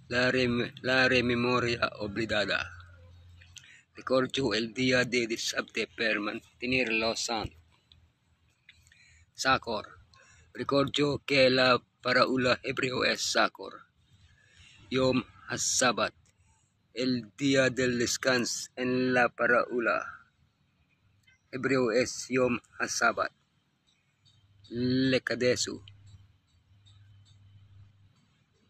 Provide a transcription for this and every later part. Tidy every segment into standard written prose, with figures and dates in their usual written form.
la memoria olvidada. Ricordo el día de disabte per mantener los santos. Sakor. Ricordo que la paraula hebreo es Sakor. Yom HaSabat. El día del descanso en la paraula hebreo es Yom HaSabat. Lekadesu.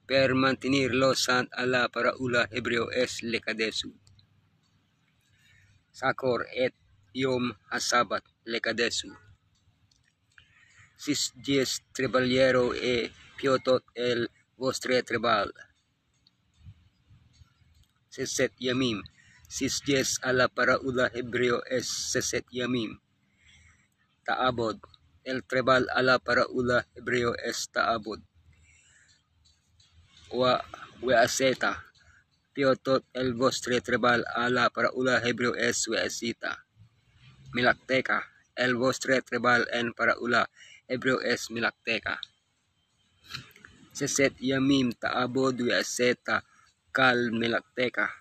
Per mantener los santos a la paraula hebreo es Lekadesu. Sakor et Yom HaSabat Lekadesu. Sis dies treballero e piotot el vostre treball. Seset yamim. Sis dies a la paraula hebreo es seset yamim. Taabod. El treball a la paraula hebreo es taabod. Weaseta. Piotot el vostre treball a la paraula hebreo es weasita. Milakteca. El vostre treball en paraula hebreo es milakteca. Seset yamim taabod weaseta kal milakteca.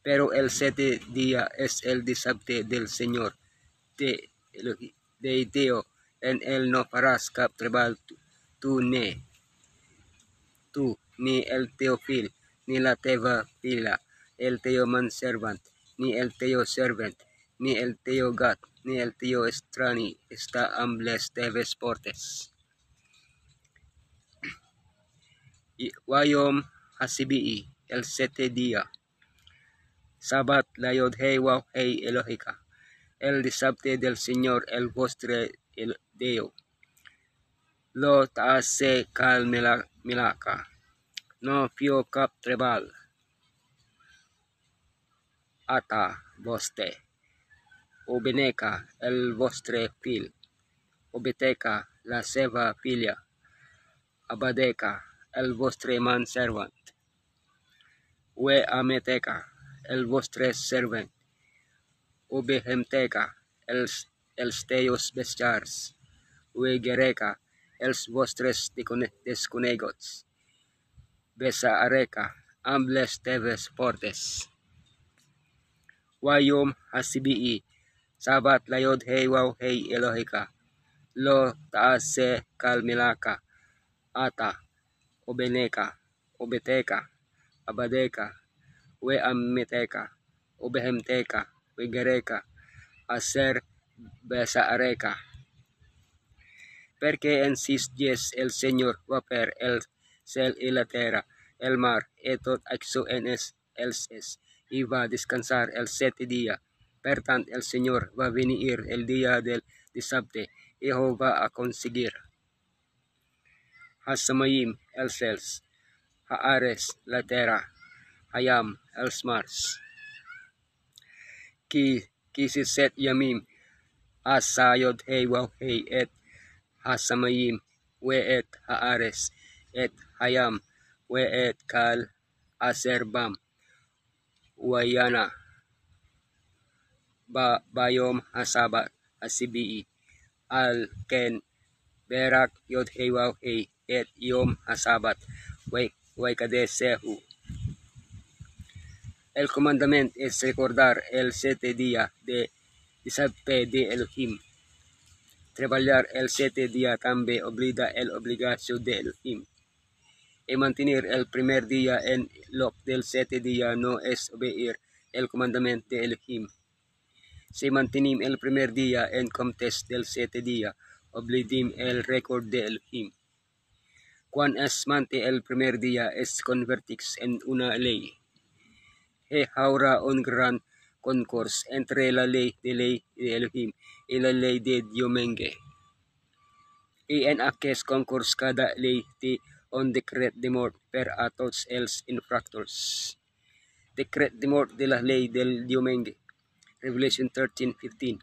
Pero el 7 día es el disabte del Señor de Deo, en él no farás cap treball tú ni el teofil, ni la teva fila, el teo manservant, ni el teo servant, ni el teo gat, ni el teo estrani, está ambles teves portes. Wayom hasibii, el 7 día. Sabat la yod hei waw hei Elohica. El disabte del Señor el vostre el Deo. Lo taase kal milaka. No fio cap trebal. Ata voste. Obeneca el vostre fil. Obeteca la seva filia. Abadeca el vostre man servant. We ameteca el vostre servant. Obehemteca els teos bestiars. We gereca els vostres desconegots. Besa areca ambles teves portes. Wayom hasibii. Sabat layod hei waw hei Elohica. Lo taase kal milaka. Ata. Obeneca. Obeteca. Abadeca. We ameteca. Obehemteca. We gereca. Aser besa areca. Perché en 6 dies el Señor va per el cel y la tierra, el mar, y tot aquello en es, y va a descansar el 7 día. Per tant, el Señor va a venir el día del disabte, y va a conseguir. Hasamayim, el cels, haares, la tierra, hayam, el mars. Kisiset yamim, asayod hei waw hei et hasamayim, we et haares, et hayam, we et kal aserbam, wayana, bayom hasabat, hasibii, al ken berak yod hei waw hei, et yom hasabat, way kadesehu. El comandament es recordar el 7 día de disabte de Elohim. Trabalhar el 7 día también obliga el obligación de Elohim. Y mantener el primer día en lo del 7 día no es obeir el comandamiento de Elohim. Si mantenim el primer día en comptes del 7 día, oblidim el récord de Elohim. Cuan es mante el primer día es convertix en una ley. He habrá un gran concurso entre la ley de Elohim y la ley de Diomengue. Y en aquel concurso cada ley de un decret de mort per a tots els infractors. Decret de mort de la ley del Diomengue. Revelation 13:15.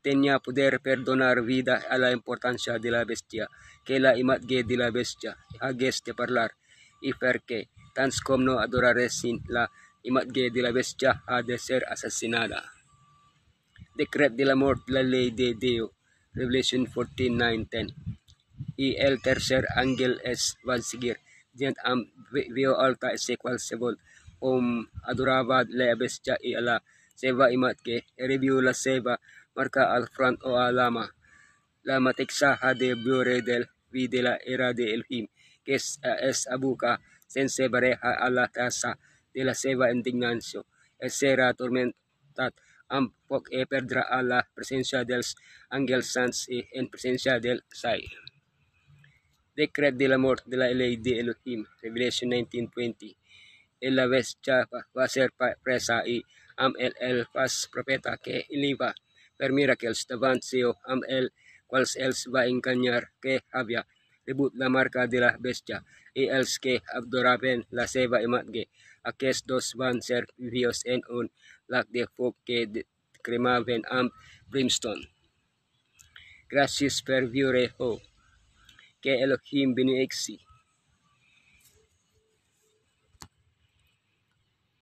Tenía poder perdonar vida a la importancia de la bestia, que la imatge de la bestia, hages de parlar, y perché, tans como no adoraresin la imatge de la bestia, ha de ser asesinada. Decret de la mort de la ley de Dios, Revelation 14:9-10. Y el tercer ángel va a seguir, gent vio alta e sequal sebol adoraba la bestia y a la seva imat que review la seva marca al front o a la matexaja de Biore del vi de la era de Elohim, que es abuca sense bareja a la tasa de la seva indignación, es sera tormentat ampok e perdra a la presencia dels angels sans y en presencia del sai. Decret de la mort de la ley de Elohim, Revelation 19:20. La bestia va a ser presa y el pas profeta que iliva per miracles davant seo el quals els va engañar que había reboot la marca de la bestia y els que adoraven la seva imatge. Aquests dos van ser vividos en un lac de foc que cremaven brimstone. Gracias per viure ho. Que Elohim beniksi.